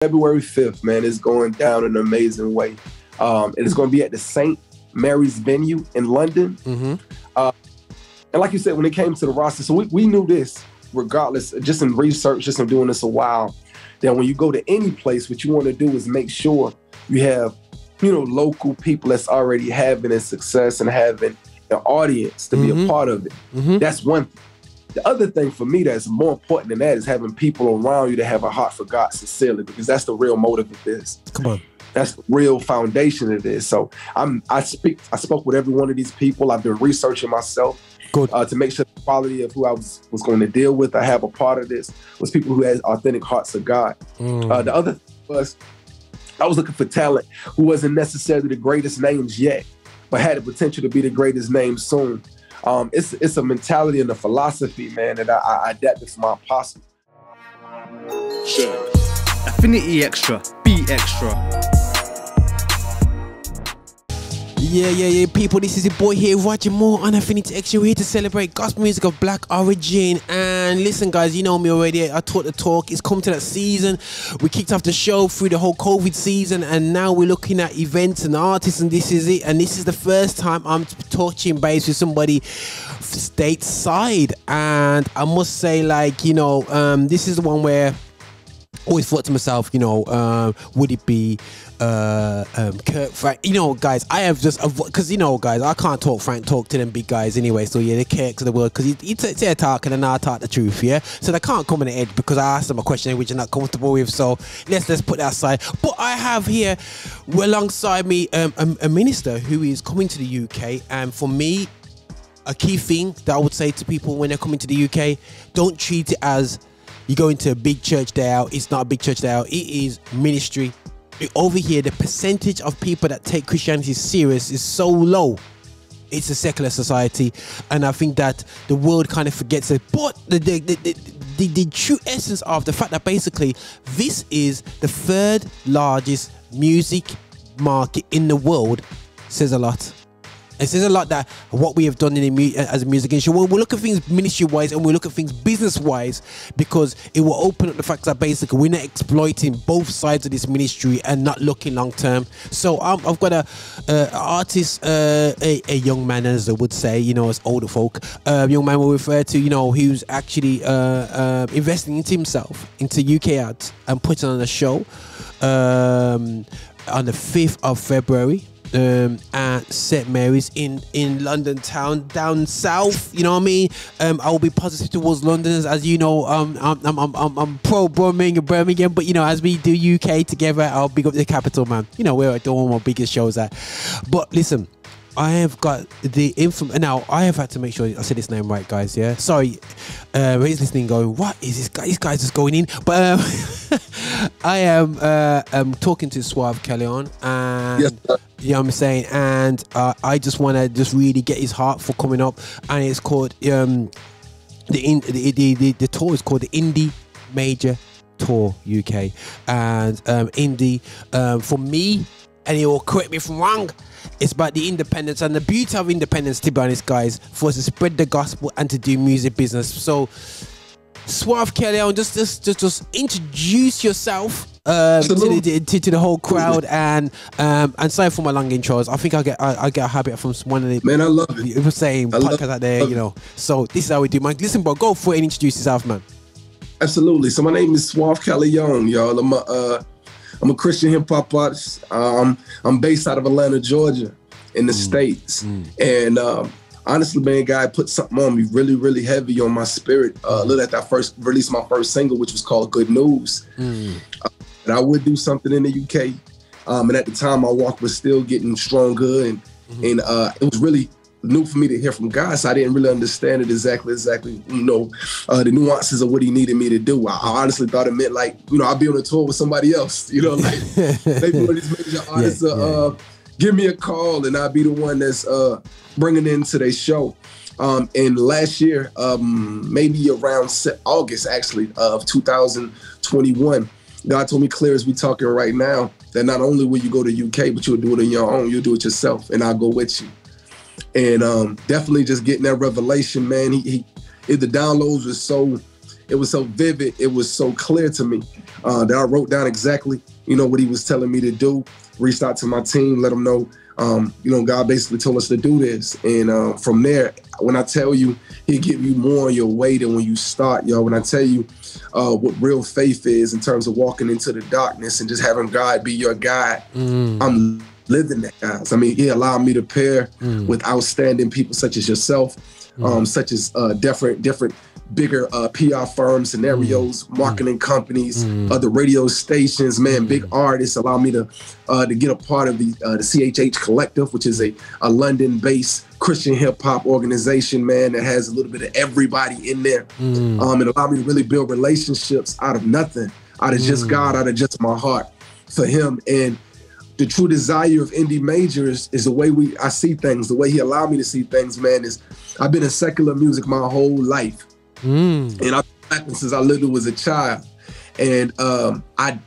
February 5th, man, it's going down in an amazing way. And it's going to be at the St. Mary's venue in London. And like you said, when it came to the roster, so we knew this regardless, just in research, just in doing this a while, that when you go to any place, what you want to do is make sure you have, you know, local people that's already having a success and having an audience to be a part of it. That's one thing. The other thing for me that's more important than that is having people around you that have a heart for God sincerely, because that's the real motive of this. Come on. That's the real foundation of this. So I spoke with every one of these people. I've been researching myself to make sure the quality of who I was going to deal with, I have a part of this, was people who had authentic hearts of God. The other thing was I was looking for talent who wasn't necessarily the greatest names yet, but had the potential to be the greatest names soon. It's a mentality and a philosophy, man, that I adapted for my apostle. Sure. Affinity Extra, be extra. Yeah, people, this is your boy here, Roger Moore on Affinity Extra. We're here to celebrate gospel music of black origin. And listen, guys, you know me already. I taught the talk. It's come to that season. We kicked off the show through the whole COVID season, and now we're looking at events and artists, and this is it. And this is the first time I'm touching base with somebody stateside. And I must say, like, you know, this is the one where I always thought to myself, you know, would it be Kurt Frank? You know, guys, I have just, because, you know, guys, I can't talk to them big guys anyway. So yeah, the Kirks of the world, because he say talk and then I talk the truth, yeah. So they can't come on the edge because I asked them a question which they're not comfortable with. So let's put that aside. But I have here alongside me a minister who is coming to the UK, and for me, a key thing that I would say to people when they're coming to the UK: don't treat it as you go into a big church day out. It's not a big church day out. It is ministry. Over here, the percentage of people that take Christianity serious is so low. It's a secular society, and I think that the world kind of forgets it. But the true essence of the fact that basically this is the third largest music market in the world says a lot. It says a lot that what we have done as a music industry. We'll look at things ministry-wise and we'll look at things business-wise, because it will open up the fact that basically we're not exploiting both sides of this ministry and not looking long-term. So I've got an artist, a young man, as I would say, you know, as older folk, young man will refer to, you know, who's actually investing into himself, into UK ads, and putting on a show on the 5th of February. At St. Mary's in London town, down south. You know what I mean? I will be positive towards Londoners, as you know. I'm pro Birmingham, but you know, as we do UK together, I'll big up the capital, man. You know where I do all my biggest shows at. But listen, I have got the info now. I have had to make sure I said his name right, guys. Yeah, sorry. He's listening, going, "What is this guy? This guy's just going in." But I am talking to Suave Colione, and you know what I'm saying. And I just want to just really get his heart for coming up, and it's called the tour is called the Indie Major Tour UK, and Indie for me, and he will correct me if I'm wrong, it's about the independence and the beauty of independence, to be honest, guys, for us to spread the gospel and to do music business. So Suave Colione, just introduce yourself to the whole crowd, and sorry for my long intros. I think I get a habit from one of the man. I love it. You were saying podcasts out there, you know. So this is how we do, man. Listen, bro, go for it and introduce yourself, man. Absolutely. So my name is Suave Colione, y'all. I'm a Christian hip hop artist. I'm based out of Atlanta, Georgia, in the States. And honestly, man, God put something on me really, really heavy on my spirit. Look at that, I first released my first single, which was called Good News. And I would do something in the UK. And at the time, my walk was still getting stronger. And it was really new for me to hear from God, so I didn't really understand it exactly, you know, the nuances of what he needed me to do. I honestly thought it meant, like, you know, I'd be on a tour with somebody else, you know, like maybe one of these major artists give me a call and I'd be the one that's bringing it into their show. And last year, maybe around August, actually, of 2021, God told me clear as we talking right now, that not only will you go to UK, but you'll do it on your own. You'll do it yourself, and I'll go with you. And definitely just getting that revelation, man. The downloads was so it was so vivid, it was so clear to me that I wrote down exactly, what he was telling me to do. Reached out to my team, let them know, God basically told us to do this. And from there, when I tell you, he'll give you more on your way than when you start, yo. When I tell you what real faith is in terms of walking into the darkness and just having God be your guide, I'm living that, guys. I mean, he allowed me to pair with outstanding people such as yourself, such as different bigger PR firms, scenarios, marketing companies, other radio stations, man, big artists. Allow me to get a part of the CHH Collective, which is a London-based Christian hip-hop organization, man, that has a little bit of everybody in there. And allow me to really build relationships out of nothing, out of just God, out of just my heart for him. And the true desire of Indie Major is the way I see things, the way he allowed me to see things, man, is I've been in secular music my whole life. And I've been rapping since I literally was a child. And I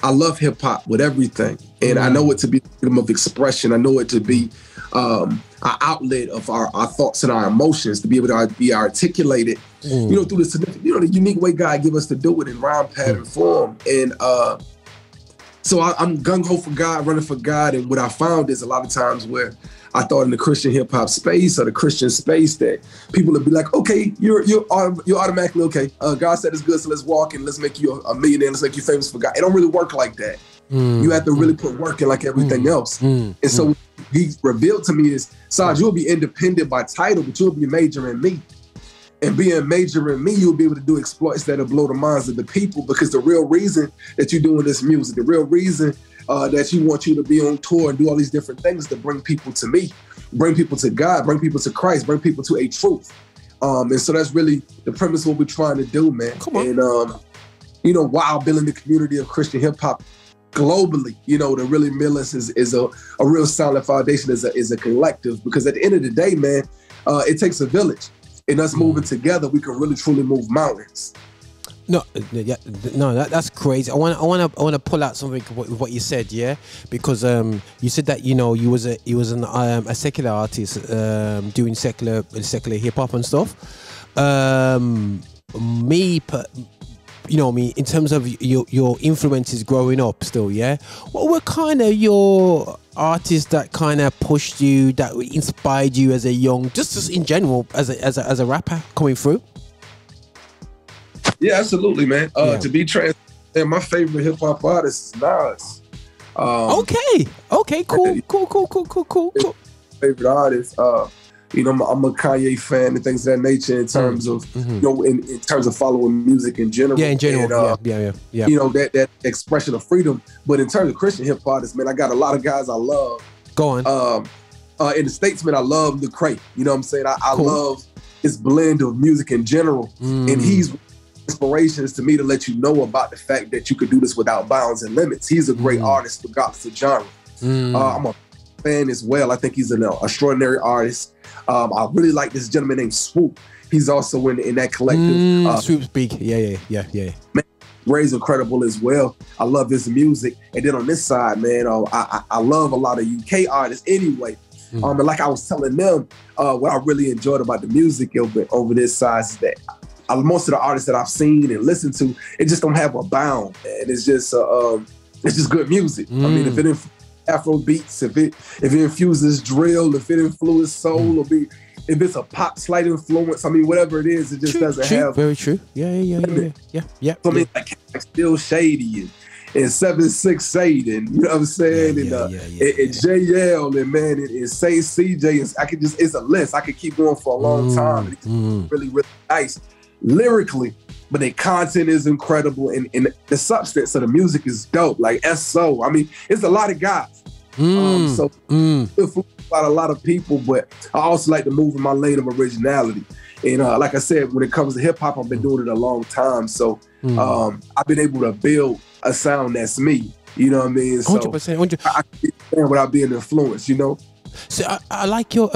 love hip hop with everything. And I know it to be freedom of expression. I know it to be an outlet of our thoughts and our emotions, to be able to be articulated, through the unique way God give us to do it in rhyme, pattern, form. And so I'm gung-ho for God, running for God. And what I found is a lot of times where I thought in the Christian hip hop space or the Christian space that people would be like, okay, you're automatically okay. God said it's good, so let's walk and let's make you a millionaire. Let's make you famous for God. It don't really work like that. You have to really put work in like everything else. And so he revealed to me is, Saj, you'll be independent by title, but you'll be major in me. And being major in me, you'll be able to do exploits that'll blow the minds of the people, because the real reason that you're doing this music, the real reason that you want you to be on tour and do all these different things to bring people to me, bring people to God, bring people to Christ, bring people to a truth. And so that's really the premise of what we're trying to do, man. Come on. And, while building the community of Christian hip hop globally, to really mill us is a real solid foundation, is a collective, because at the end of the day, man, it takes a village. And us moving together, we can really truly move mountains. That's crazy. I want to pull out something with what you said, yeah, because you said that you was a secular artist doing secular hip hop and stuff. In terms of your influences growing up, still, yeah. What were kind of your artists that kind of pushed you, that inspired you as a young, just in general, as a rapper coming through? Yeah, absolutely, man. To be transparent, my favorite hip hop artist is Nas. Okay, cool. Favorite artist. I'm a Kanye fan and things of that nature in terms of, in terms of following music in general. Yeah, in general. And, yeah. That expression of freedom. But in terms of Christian hip artists, man, I got a lot of guys I love. Go on. In the States, man, I love Lecrae. You know what I'm saying? I love his blend of music in general. And he's inspirations to me to let you know about the fact that you could do this without bounds and limits. He's a great artist regardless of genre. I'm a fan as well. I think he's an extraordinary artist. I really like this gentleman named Swoop. He's also in that collective. Swoop's big. Yeah. Man, Ray's incredible as well. I love his music. And then on this side, man, I love a lot of UK artists anyway. And like I was telling them, what I really enjoyed about the music over this side is that most of the artists that I've seen and listened to, it just don't have a bound. And it's just good music. I mean, if it Afrobeats, if it infuses drill, if it influences soul, or if it's a pop slight influence, I mean, whatever it is, it just doesn't have. Very true. Yeah. So, I mean, like Still Shady and 768, and you know what I'm saying, and JL, and man, and Saint CJ. It's a list. I could keep going for a long time. And it's really, really nice lyrically. But the content is incredible, and the substance of the music is dope. Like SO, I mean, it's a lot of guys. About a lot of people, but I also like to move in my lane of originality. And like I said, when it comes to hip hop, I've been doing it a long time. So I've been able to build a sound that's me. You know what I mean? So 100%. I can be without being influenced. You know. So I like your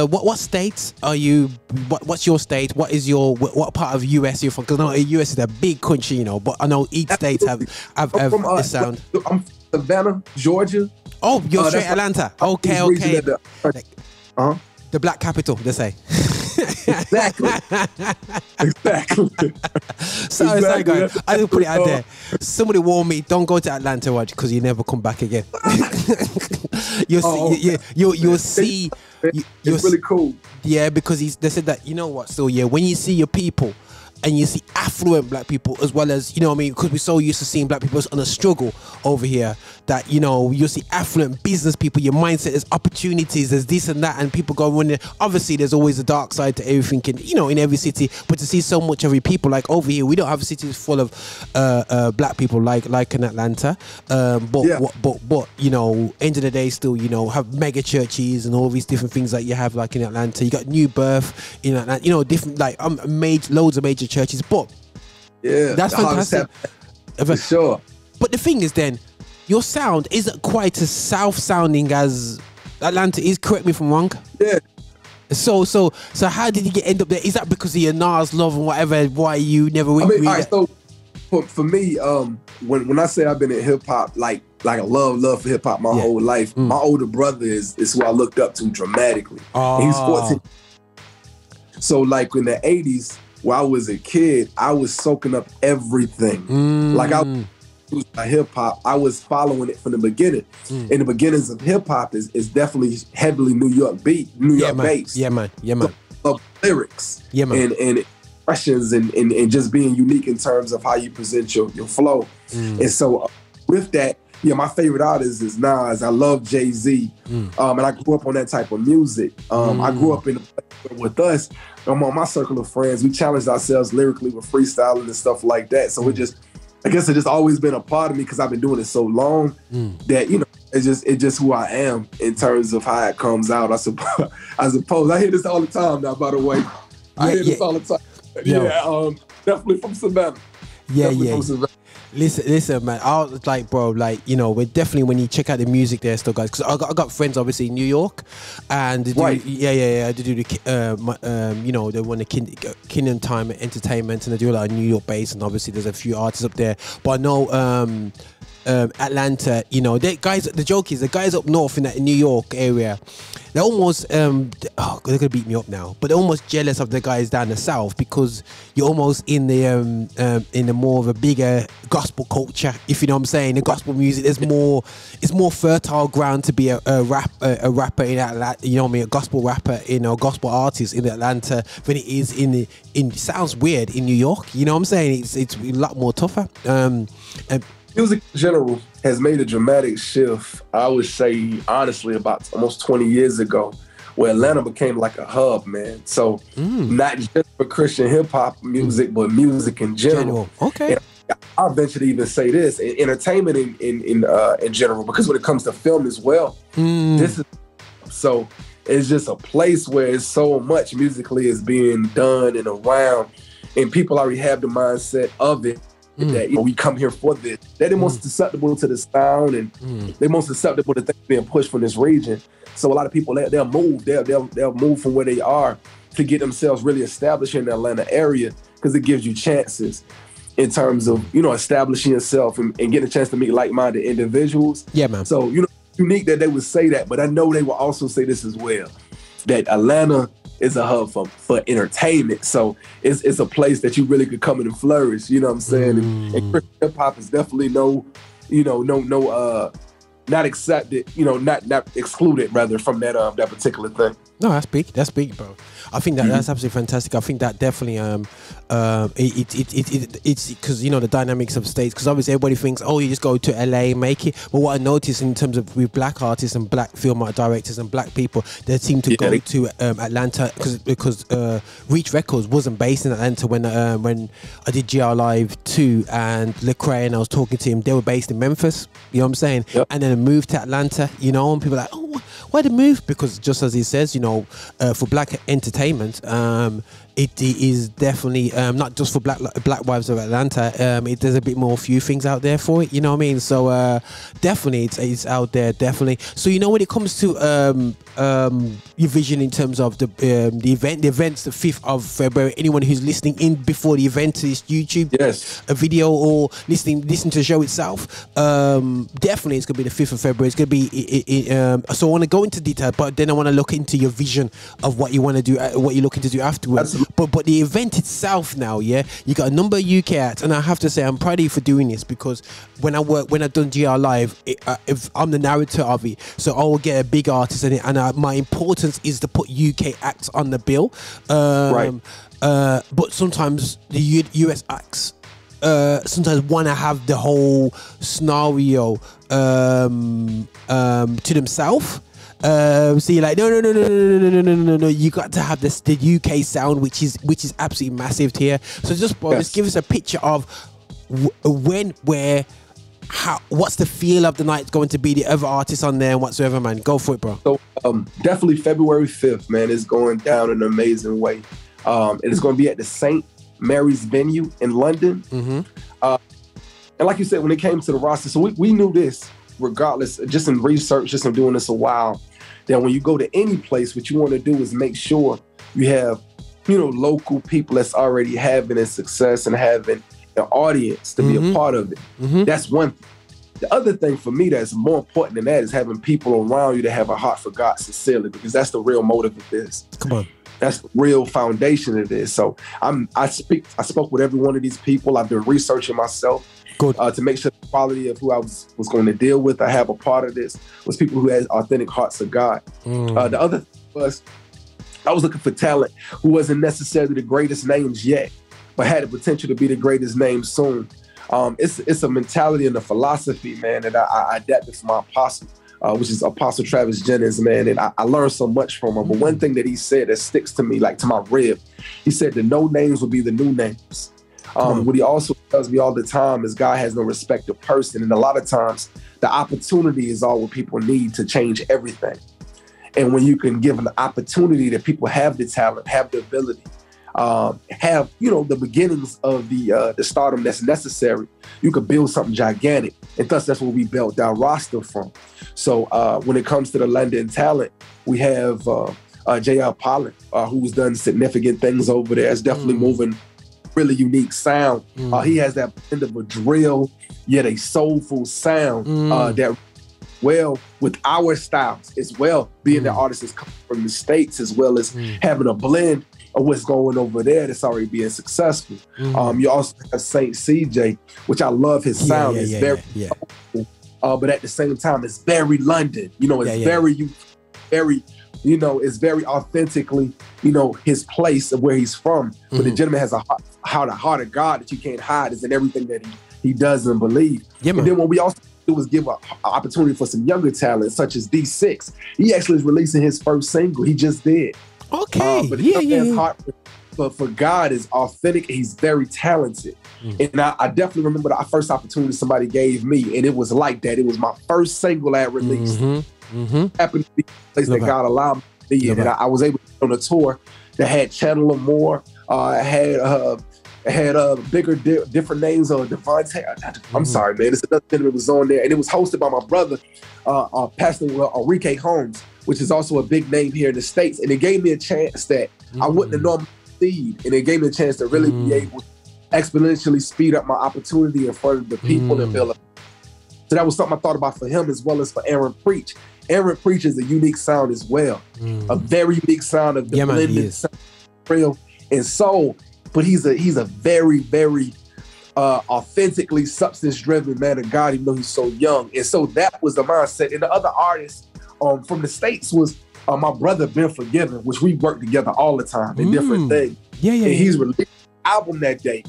what states are you? What's your state? What is your what part of US you're from? Because I know US is a big country, but I know each state have a sound. I'm from Savannah, Georgia. Oh, you're straight Atlanta. Okay. The black capital, they say. Exactly. Exactly. So it's like, guys, I didn't put it out there. Somebody warned me, don't go to Atlanta, watch, because you never come back again. You'll see. It's really cool. Yeah, because they said that, you know what, so yeah, when you see your people and you see affluent black people as well as, you know what I mean, because we're so used to seeing black people on a struggle over here, that, you know, you'll see affluent business people, your mindset, there's opportunities, there's this and that, and people go running. Obviously, there's always a dark side to everything, you know, in every city, but to see so much of your people, like over here, we don't have cities full of black people like in Atlanta, but you know, end of the day, still, you know, have mega churches and all these different things that you have like in Atlanta. You got New Birth in Atlanta, you know, different, like loads of major churches, but yeah, that's fantastic for sure. But the thing is, then your sound isn't quite as south sounding as Atlanta is. Correct me if I'm wrong. Yeah. So how did you end up there? Is that because of your Nas love and whatever? Why you never went? I mean, all right, so for me, when I say I've been in hip hop, like I love for hip hop my whole life. My older brother is who I looked up to dramatically. He's 14. So like in the 80s, when I was a kid, I was soaking up everything. Like I was hip hop, I was following it from the beginning. And the beginnings of hip hop is definitely heavily New York based. Yeah, man. Of lyrics. Yeah, man. And expressions and just being unique in terms of how you present your flow. And so with that, yeah, my favorite artist is Nas. I love Jay-Z. And I grew up on that type of music. I grew up with us, among my circle of friends, we challenged ourselves lyrically with freestyling and stuff like that. So I guess it just always been a part of me because I've been doing it so long that, you know, it's just who I am in terms of how it comes out. I suppose. I hear this all the time now, by the way. I hear this all the time. Yeah, definitely from Savannah. Yeah. Listen, man. I was like, bro, like, you know, we're definitely, when you check out the music there, still, guys, because I got friends obviously in New York, and they do, they do the, you know, they run the Kingdom Time Entertainment, and they do a lot of New York based, and obviously there's a few artists up there. But I know Atlanta, you know, the joke is the guys up north in that New York area, they're almost they're gonna beat me up now, but they're almost jealous of the guys down the south because you're almost in the more of a bigger gospel culture, if you know what I'm saying. The gospel music, it's more fertile ground to be a rapper in Atlanta, you know what I mean, a gospel rapper, you know, gospel artist in Atlanta than it is in sounds weird, in New York, you know what I'm saying. It's a lot more tougher. And music in general has made a dramatic shift, I would say, honestly, about almost 20 years ago, where Atlanta became like a hub, man. So not just for Christian hip-hop music, but music in general. Okay. And I'll venture to even say this, entertainment in general, because when it comes to film as well, this is, so it's just a place where it's so much musically is being done and around, and people already have the mindset of it. That, you know, we come here for this. They're the most susceptible to the sound, and they're most susceptible to things being pushed from this region. So a lot of people, they'll move. They'll move from where they are to get themselves really established in the Atlanta area, because it gives you chances in terms of, you know, establishing yourself and getting a chance to meet like-minded individuals. Yeah, man. So, you know, unique that they would say that, but I know they will also say this as well, that Atlanta is a hub for entertainment. So it's a place that you really could come in and flourish, you know what I'm saying? And Christian hip hop is definitely not accepted, you know, not excluded rather from that particular thing. No, that's big, bro. I think that that's absolutely fantastic. I think that definitely it's because, you know, the dynamics of states, because obviously everybody thinks, oh, you just go to LA, make it. But what I noticed in terms of with black artists and black film art directors and black people, they seem to go to Atlanta because Reach Records wasn't based in Atlanta when I did GR Live 2 and Lecrae, and I was talking to him. They were based in Memphis, you know what I'm saying? Yep. And then they moved to Atlanta, you know, and people are like, oh, why they move? Because just as he says, you know, for black entertainment, it is definitely not just for black wives of Atlanta. There's a bit more, few things out there for it, you know what I mean? So definitely it's out there, definitely. So, you know, when it comes to your vision in terms of the events, the 5th of February, anyone who's listening in before the event to this YouTube a video or listen to the show itself, definitely it's gonna be the 5th of February. It's gonna be so I want to go into detail, but then I want to look into your vision of what you want to do, what you're looking to do afterwards. But the event itself now, yeah, you got a number of UK acts, and I have to say I'm proud of you for doing this, because when I've done GR Live, if I'm the narrator of it, so I will get a big artist in it, and my importance is to put UK acts on the bill. Right. But sometimes the US acts sometimes want to have the whole scenario to themselves. So you're like, no, you got to have this, the UK sound, which is absolutely massive here. So just give us a picture of when, where, how, what's the feel of the night going to be, the other artists on there and whatsoever, man. Go for it, bro. So definitely February 5th, man, is going down in an amazing way. And it's going to be at the St. Mary's venue in London. And like you said, when it came to the roster, so we knew this regardless, just in research, just in doing this a while, that when you go to any place, what you want to do is make sure you have, local people that's already having a success and having an audience to be a part of it. That's one thing. The other thing for me that's more important than that is having people around you that have a heart for God sincerely, because that's the real motive of this. Come on. That's the real foundation of this. So I spoke with every one of these people. I've been researching myself to make sure the quality of who I was going to deal with, I have a part of this, was people who had authentic hearts of God. The other thing was, I was looking for talent who wasn't necessarily the greatest names yet, but had the potential to be the greatest names soon. It's a mentality and a philosophy, man, that I adapted from my apostle, which is Apostle Travis Jennings, man, and I learned so much from him. But one thing that he said that sticks to me, like to my rib, he said the no names will be the new names. What he also tells me all the time is God has no respect of person, and a lot of times the opportunity is all what people need to change everything. And when you can give an opportunity that people have the talent, have the ability, have the beginnings of the stardom that's necessary, you could build something gigantic. And thus that's where we built our roster from. So when it comes to the London talent, we have JL Polen, who's done significant things over there. It's definitely moving really unique sound. He has that blend of a drill, yet a soulful sound that with our styles as well, being the artist is coming from the States, as well as having a blend of what's going over there that's already being successful. You also have Saint CJ, which I love his sound. It's very soulful, but at the same time, it's very London. It's very it's very authentically, his place of where he's from. But the gentleman has a heart of God that you can't hide. Is in everything that he does and believe. And then what we also do is give an opportunity for some younger talent, such as D6. He actually is releasing his first single. He just did. Okay. But his heart for God is authentic. He's very talented. And I definitely remember the first opportunity somebody gave me, and it was like that. It was my first single I released. Happened to be the place that God allowed me to be in. And I was able to go on a tour that had Chandler Moore, had bigger, different names of Devontae. I'm sorry, man. It's another gentleman was on there, and it was hosted by my brother, Pastor Enrique Holmes, which is also a big name here in the States. And it gave me a chance that I wouldn't have normally seen, and it gave me a chance to really be able to exponentially speed up my opportunity in front of the people and build up. So that was something I thought about for him, as well as for Aaron Preach. Aaron Preach is a unique sound as well, a very unique sound of the blended sound, real and soul. But he's a very, very authentically substance-driven man of God, even though he's so young. And so that was the mindset. And the other artists from the States was my brother Ben Forgiven, which we work together all the time in different things. And he's released an album that day,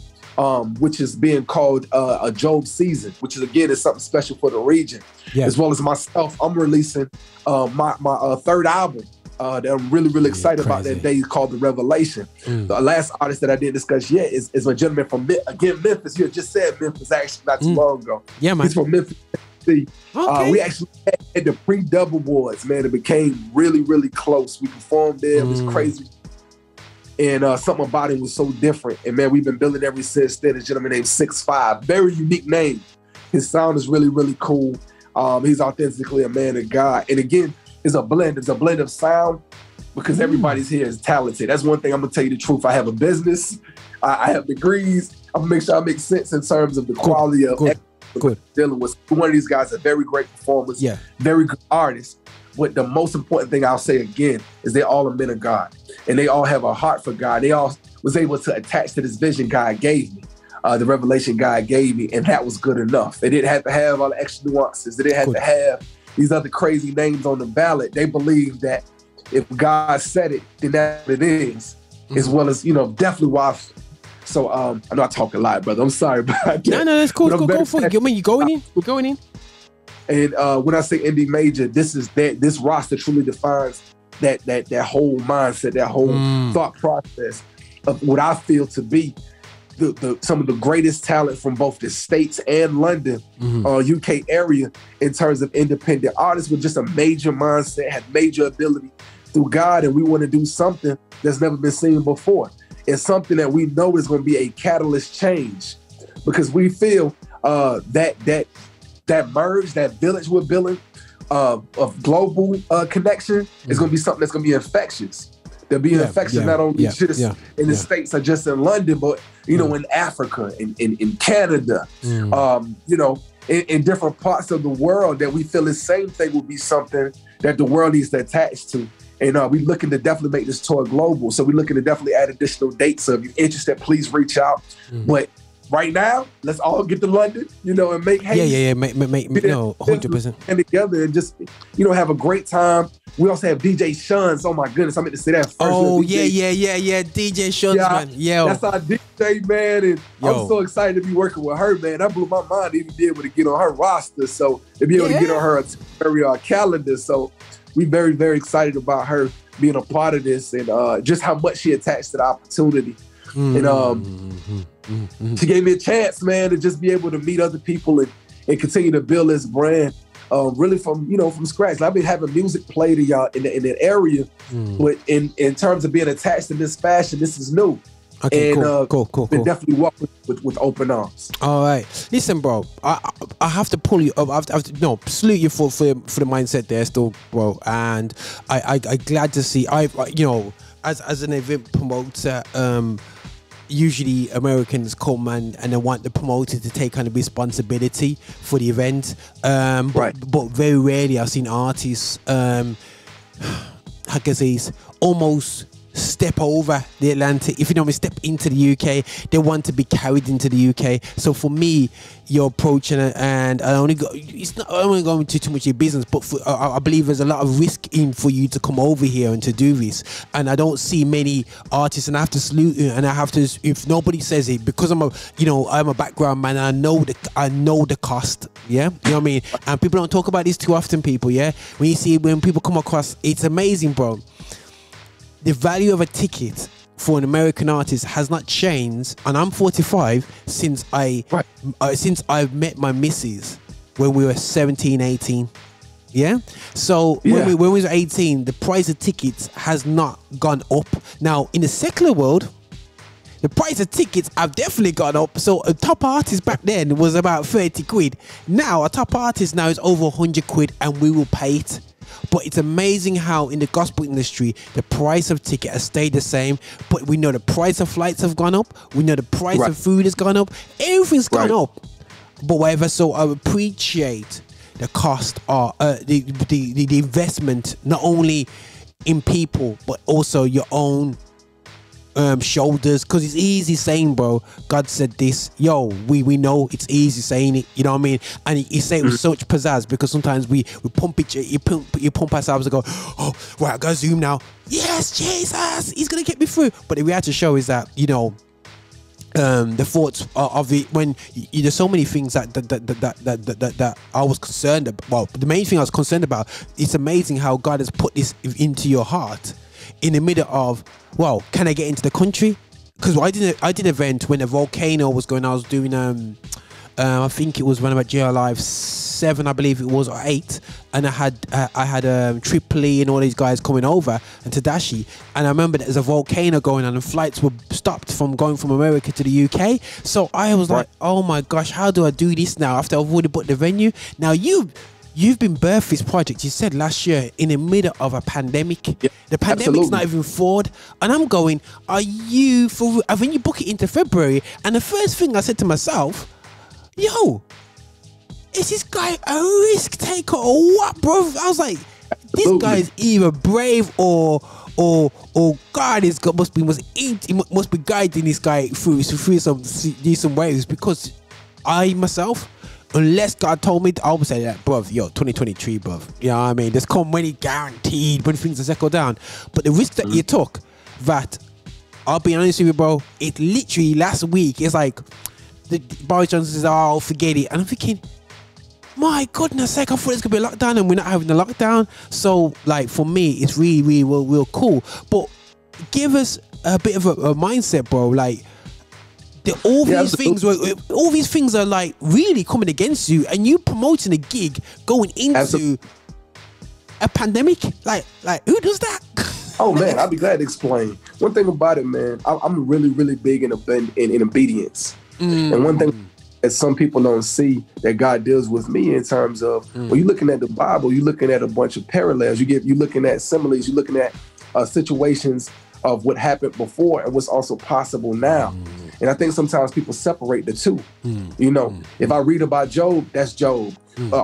which is being called a Job Season, which is, again, is something special for the region. As well as myself, I'm releasing my third album that I'm really, really excited about that day, called The Revelation. The last artist that I didn't discuss yet is a gentleman from, Memphis. You just said Memphis actually not too long ago. He's from Memphis, Tennessee. We actually had the pre-Dub Awards, man. It became really, really close. We performed there. It was crazy. And something about it was so different. And man, we've been building ever since then. A gentleman named 6'5", very unique name. His sound is really, really cool. He's authentically a man of God. And again, it's a blend of sound, because everybody's here is talented. That's one thing I'm gonna tell you the truth. I have a business. I have degrees. I'm gonna make sure I make sense in terms of the quality of Good. Dealing with one of these guys, are very great performers, very good artists. But the most important thing I'll say again is they all are men of God, and they all have a heart for God. They all was able to attach to this vision God gave me, the revelation God gave me, and that was good enough. They didn't have to have all the extra nuances. They didn't have to have these other crazy names on the ballot. They believe that if God said it, then that's what it is, as well as, definitely why. So I know I talk a lot, brother. I'm sorry about that. No, that's cool. Go for it. You're going in. We're going in. And when I say indie major, this roster truly defines that whole mindset, that whole thought process of what I feel to be some of the greatest talent from both the States and London, UK area, in terms of independent artists with just a major mindset, had major ability through God, and we want to do something that's never been seen before. It's something that we know is going to be a catalyst change, because we feel that merge, that village we're building of global connection is going to be something that's going to be infectious. There'll be infections not only just in the States or just in London, but in Africa, in Canada, in different parts of the world, that we feel the same thing will be something that the world needs to attach to. And we're looking to definitely make this tour global. So we're looking to definitely add additional dates. So if you're interested, please reach out. But right now, let's all get to London, and make haste. Make 100%. And together and just, have a great time. We also have DJ Shunz. Oh my goodness, I meant to say that first. Oh, DJ Shunz, man. Yeah. That's our DJ, man. And I'm so excited to be working with her, man. That blew my mind to even be able to get on her roster. So to be able to get on her calendar. So we're very, very excited about her being a part of this, and just how much she attached to the opportunity. And she gave me a chance, man, to just be able to meet other people and continue to build this brand, really from scratch. And I've been having music played to y'all in that area, but in terms of being attached in this fashion, this is new. Okay, and, cool. Been definitely welcome with open arms. All right, listen, bro. I have to pull you up. I have to salute you for the mindset there, still, bro. And I glad to see. As an event promoter, usually Americans come and they want the promoter to take kind of responsibility for the event. But very rarely I've seen artists, how can I say, almost step over the Atlantic, if you know me, step into the UK. They want to be carried into the UK. So for me, your approach and I don't want to go into too much of your business, but I believe there's a lot of risk in for you to come over here and to do this. And I don't see many artists, and I have to salute you, and I have to, if nobody says it, because I'm a background man, and I know the cost. Yeah, you know what I mean. And people don't talk about this too often. People, when people come across, it's amazing, bro. The value of a ticket for an American artist has not changed, and I'm 45 since I've met my missus when we were 17, 18. Yeah. So when we was 18, the price of tickets has not gone up. Now in the secular world, the price of tickets have definitely gone up. So a top artist back then was about 30 quid. Now a top artist now is over 100 quid, and we will pay it. But it's amazing how in the gospel industry, the price of ticket has stayed the same. But we know the price of flights have gone up. We know the price of food has gone up. Everything's gone up. But whatever, so I appreciate the cost or the investment, not only in people, but also your own shoulders, because it's easy saying, bro, God said this, we know it's easy saying it, you know what I mean? And you say it with so much pizzazz, because sometimes we pump it, you pump ourselves and go, oh right, I gotta zoom now, yes, Jesus, he's gonna get me through. But the reality show is that the thoughts of it, when there's so many things that I was concerned about. Well, the main thing I was concerned about, it's amazing how God has put this into your heart in the middle of, well, can I get into the country? Because I did an event when a volcano was going. I was doing I think it was when about JL Live 7, I believe it was, or 8, and I had Tripoli and all these guys coming over, and Tadashi, and I remember there's a volcano going on and flights were stopped from going from America to the UK. So I was like, oh my gosh, how do I do this now after I've already booked the venue? Now You've been birthed this project, you said last year, in the middle of a pandemic. Yeah, the pandemic's not even forward. And I'm going, when you book it into February, and the first thing I said to myself, is this guy a risk taker or what, bro? I was like, this guy is either brave or God is God must be guiding this guy through some decent ways, because I myself, unless God told me, I would say that, bruv, 2023, bruv. You know what I mean? There's come money guaranteed when things are settled down. But the risk that you took, that, I'll be honest with you, bro, it literally last week, it's like, the Boris Johnson says, oh, forget it. And I'm thinking, my goodness sake, I thought it's going to be a lockdown and we're not having a lockdown. So, like, for me, it's really, real cool. But give us a bit of a mindset, bro. Like, all these things are like really coming against you, and you promoting a gig going into a pandemic. Like who does that? Oh man, I'll be glad to explain. One thing about it, man, I'm really big in obedience. And one thing that some people don't see that God deals with me in terms of when you're looking at the Bible, you're looking at a bunch of parallels. You're looking at similes. You're looking at situations of what happened before and what's also possible now. And I think sometimes people separate the two. You know, if I read about Job, that's Job.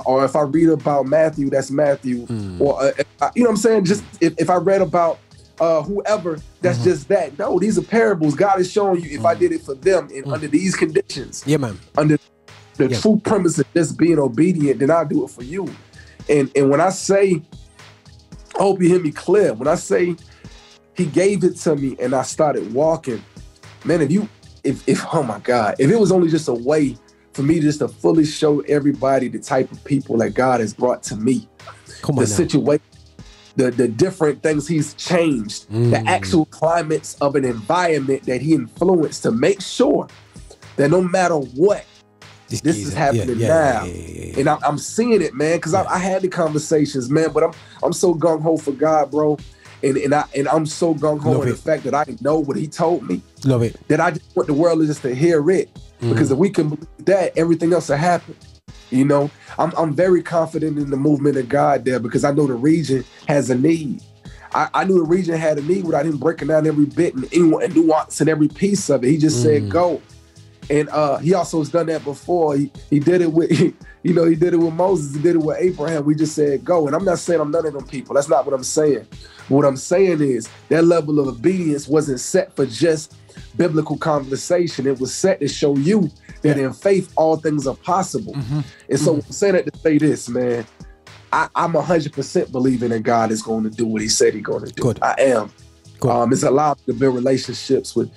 Or if I read about Matthew, that's Matthew. Or, you know what I'm saying? Just if I read about whoever, that's just that. No, these are parables. God is showing you, if I did it for them and under these conditions, under the true premise of just being obedient, then I'll do it for you. And when I say, I hope you hear me clear, when I say he gave it to me and I started walking, man, if oh my God, if it was only just a way for me just to fully show everybody the type of people that God has brought to me, the situation, the different things he's changed, the actual climates of an environment that he influenced to make sure that no matter what, this is happening now. And I'm seeing it, man, because I had the conversations, man, but I'm so gung-ho for God, bro. And I'm so gung-ho in the fact that I know what he told me. Love it. That I just want the world just to hear it. Because if we can believe that, everything else will happen. You know, I'm very confident in the movement of God there, because I know the region has a need. I knew the region had a need without him breaking down every bit and nuance and every piece of it. He just said, go. And he also has done that before. He did it with, he did it with Moses. He did it with Abraham. We just said, go. And I'm not saying I'm none of them people. That's not what I'm saying. What I'm saying is that level of obedience wasn't set for just biblical conversation. It was set to show you that in faith, all things are possible. And so I'm saying that to say this, man, I'm 100% believing that God is going to do what he said he's going to do. Good. I am. It's allowed me to build relationships with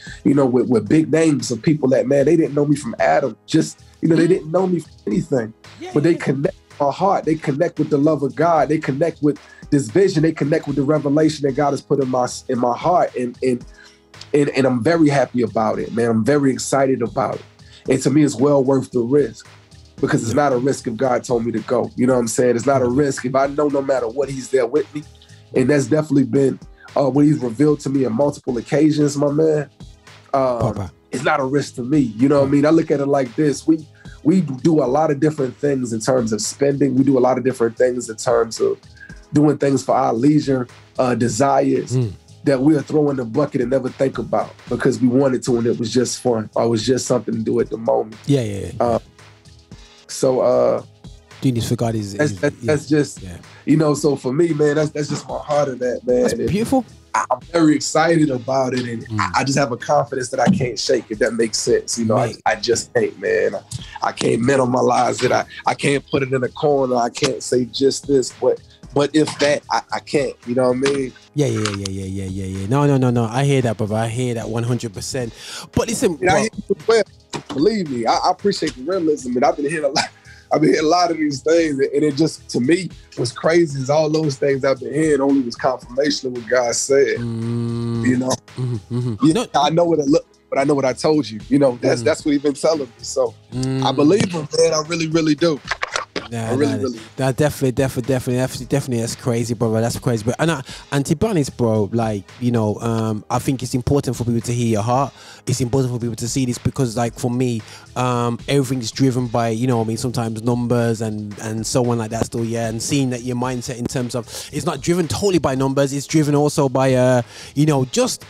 big names of people that, man, they didn't know me from Adam. Just, they didn't know me from anything. But they connect with my heart. They connect with the love of God. They connect with this vision. They connect with the revelation that God has put in my heart. And I'm very happy about it, man. I'm very excited about it. And to me, it's well worth the risk, because it's not a risk if God told me to go. You know what I'm saying? It's not a risk if I know no matter what, he's there with me. And that's definitely been what he's revealed to me on multiple occasions, my man. It's not a risk to me. You know what I mean? I look at it like this. We do a lot of different things in terms of spending. We do a lot of different things in terms of doing things for our leisure, desires that we'll throw in the bucket and never think about because we wanted to and it was just fun. Or it was just something to do at the moment. Doing this for God that's just, so for me, man, that's just my heart of that, man. That's beautiful. I'm very excited about it, and I just have a confidence that I can't shake, if that makes sense. I just can't, man. I can't minimalize it. I can't put it in a corner. I can't say just this, but if that, I can't. You know what I mean? Yeah. No. I hear that, brother. I hear that 100%. But listen, believe me, I appreciate the realism, and I've been hearing a lot of these things, and it just, to me, what's crazy is all those things I've been hearing only was confirmation of what God said. I know what it looked, but I know what I told you. That's what he's been telling me. So I believe him, man. I really, really do. I really. Definitely, that's crazy, bro. That's crazy, bro. And to be honest, bro, like, you know, I think it's important for people to hear your heart. It's important for people to see this because, like, for me, everything's driven by, you know, I mean, sometimes numbers and so on like that still, yeah. And seeing that your mindset in terms of, it's not driven totally by numbers. It's driven also by, just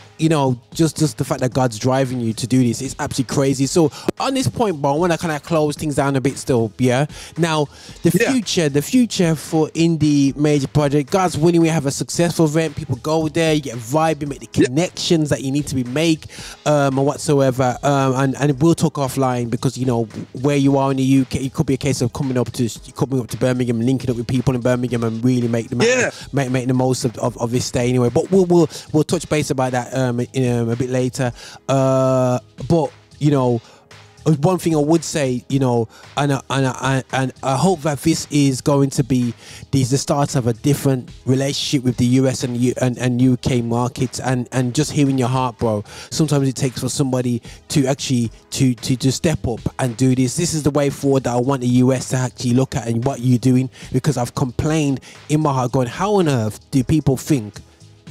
the fact that God's driving you to do this. It's absolutely crazy. So on this point, bro, I want to kind of close things down a bit still, yeah. Now, the future for indie major project, God's willing, we have a successful event. People go there, you get vibe, you make the connections that you need to be make, or whatsoever. And we'll talk offline because, you know, where you are in the UK, it could be a case of coming up to Birmingham, linking up with people in Birmingham, and really make the most of this stay anyway. But we'll touch base about that a bit later. But you know, one thing I would say, you know, and I hope that this is going to be the start of a different relationship with the US and UK markets, and just hearing your heart, bro. Sometimes it takes for somebody to actually to step up and do this. This is the way forward that I want the US to actually look at and what you're doing, because I've complained in my heart going, how on earth do people think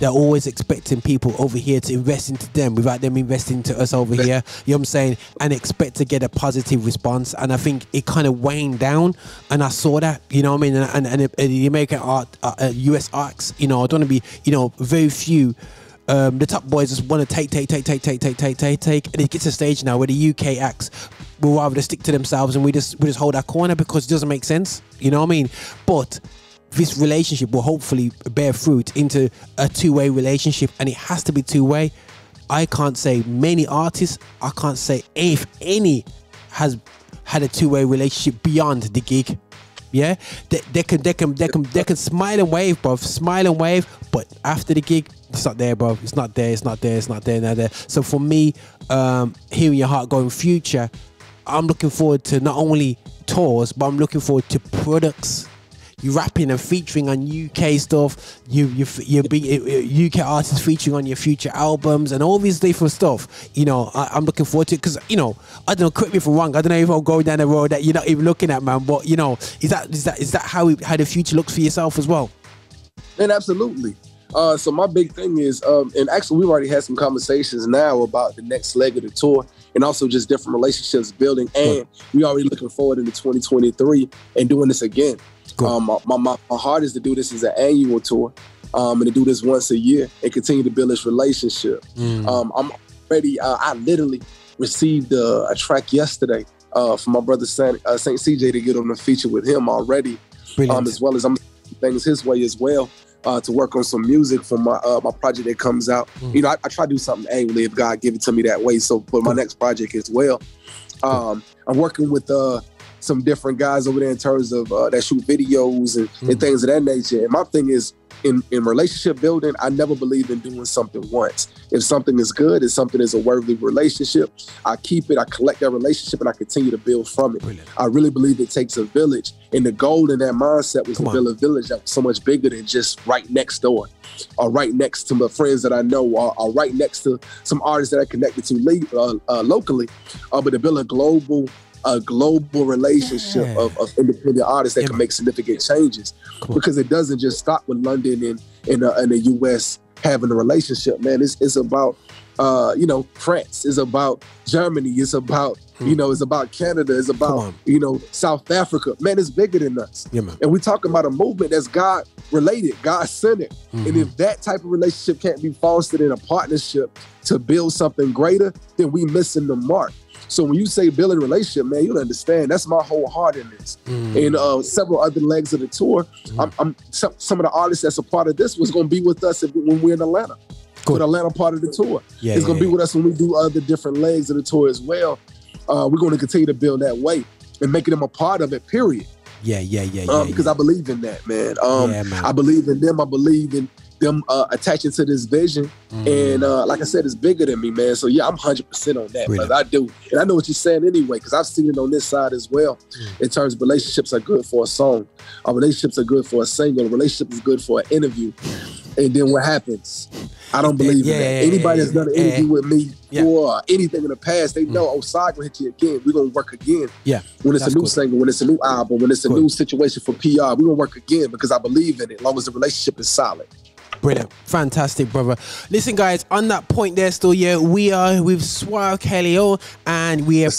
they're always expecting people over here to invest into them without them investing into us over here, you know what I'm saying, and expect to get a positive response. And I think it kind of waned down, and I saw that, you know what I mean, and the American US arts, you know, I don't want to be, you know, very few, the top boys just want to take, and it gets to a stage now where the UK acts will rather stick to themselves, and we just hold our corner because it doesn't make sense, you know what I mean. But this relationship will hopefully bear fruit into a two-way relationship, and it has to be two-way. I can't say many artists, I can't say if any has had a two-way relationship beyond the gig. Yeah, they can smile and wave, bro, but after the gig, it's not there, bro. It's not there. So for me, hearing your heart going future, I'm looking forward to not only tours, but I'm looking forward to products. You rapping and featuring on UK stuff. You're being UK artists featuring on your future albums and all these different stuff. You know, I'm looking forward to it because, you know, I don't know. Correct me if I'm wrong. I don't know if I'm going down the road that you're not even looking at, man. But you know, is that how the future looks for yourself as well? And absolutely. So my big thing is, and actually we've already had some conversations now about the next leg of the tour, and also just different relationships building. And we already looking forward into 2023 and doing this again. My heart is to do this as an annual tour, and to do this once a year and continue to build this relationship. I'm ready. I literally received a track yesterday from my brother Saint CJ to get on the feature with him already, as well as I'm doing things his way as well. To work on some music for my project that comes out. You know, I try to do something annually if God give it to me that way. So for my next project as well, I'm working with some different guys over there in terms of that shoot videos and things of that nature. And my thing is, in relationship building, I never believe in doing something once. If something is good, if something is a worthy relationship, I keep it, I collect that relationship, and I continue to build from it. Brilliant. I really believe it takes a village. And the goal in that mindset was to build a village that was so much bigger than just right next door, or right next to my friends that I know, or right next to some artists that I connected to locally, but to build a global relationship of independent artists that can make significant changes. Because it doesn't just stop with London and the US having a relationship, man. It's about you know, France, it's about Germany, it's about you know, it's about Canada, it's about you know, South Africa. Man, it's bigger than us. And we talking about a movement that's God related, God centered. And if that type of relationship can't be fostered in a partnership to build something greater, then we missing the mark. So when you say building a relationship, man, you'll understand. That's my whole heart in this. And several other legs of the tour, some of the artists that's a part of this was going to be with us when we're in Atlanta. For the Atlanta part of the tour. It's going to be with us when we do other different legs of the tour as well. We're going to continue to build that way and making them a part of it, period. Because I believe in that, man. I believe in them. I believe in them attaching to this vision. And like I said, it's bigger than me, man. So yeah, I'm 100% on that, brother. I do. And I know what you're saying anyway, because I've seen it on this side as well. In terms of relationships are good for a song. Relationships are good for a single. A relationship is good for an interview. And then what happens? I don't believe in that. Anybody that's done an interview with me or anything in the past, they know, oh, Sai gonna hit you again. We're gonna work again. Yeah. When it's a new single, when it's a new album, when it's a new situation for PR, we're gonna work again because I believe in it, as long as the relationship is solid. Brilliant. Fantastic, brother. Listen, guys, on that point there still, we are with Suave Colione, and we have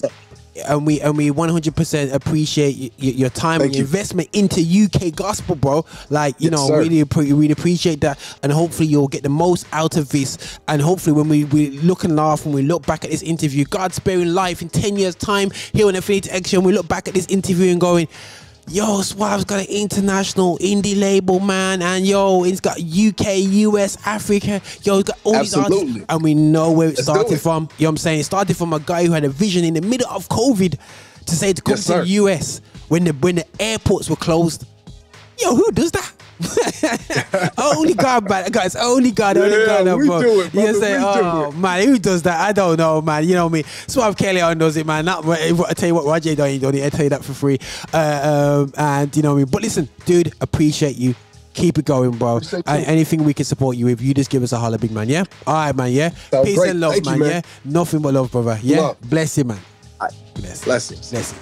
and we 100% appreciate your time and your investment into UK gospel, bro. Like, you know, really appreciate that, and hopefully you'll get the most out of this. And hopefully when we look and laugh and we look back at this interview, God sparing life in 10 years time here on Affinity Extra, and we look back at this interview and going, yo, Suave's got an international indie label, man, and yo, it's got UK, US, Africa, yo, it's got all these artists, and we know where it started from. You know what I'm saying? It started from a guy who had a vision in the middle of COVID to say to come to the US when the airports were closed. Yo, who does that? Only God, man, guys. Only God, bro. Do it, you say, oh man, who does that? I don't know, man. You know what I mean? Suave Colione does it, man. Not, I tell you what, Roger don't it. I tell you that for free. And you know what I mean. But listen, dude, appreciate you. Keep it going, bro. And anything we can support you with, you just give us a holler, big man. Yeah. All right, man. Yeah. Peace and love, man. Yeah. Nothing but love, brother. Yeah. Love. Bless you, man. Blessings.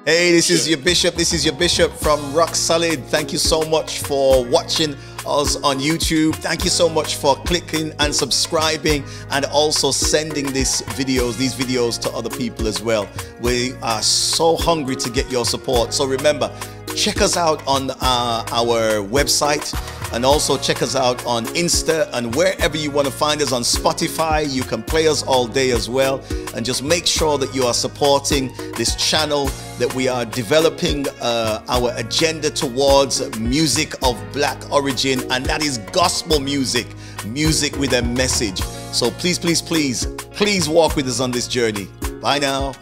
Hey, this is your Bishop. This is your Bishop from Rock Solid. Thank you so much for watching us on YouTube. Thank you so much for clicking and subscribing, and also sending these videos to other people as well. We are so hungry to get your support. So remember, check us out on our website, and also check us out on Insta, and wherever you want to find us on Spotify. You can play us all day as well. And just make sure that you are supporting this channel, that we are developing our agenda towards music of black origin, and that is gospel music with a message. So please walk with us on this journey. Bye now.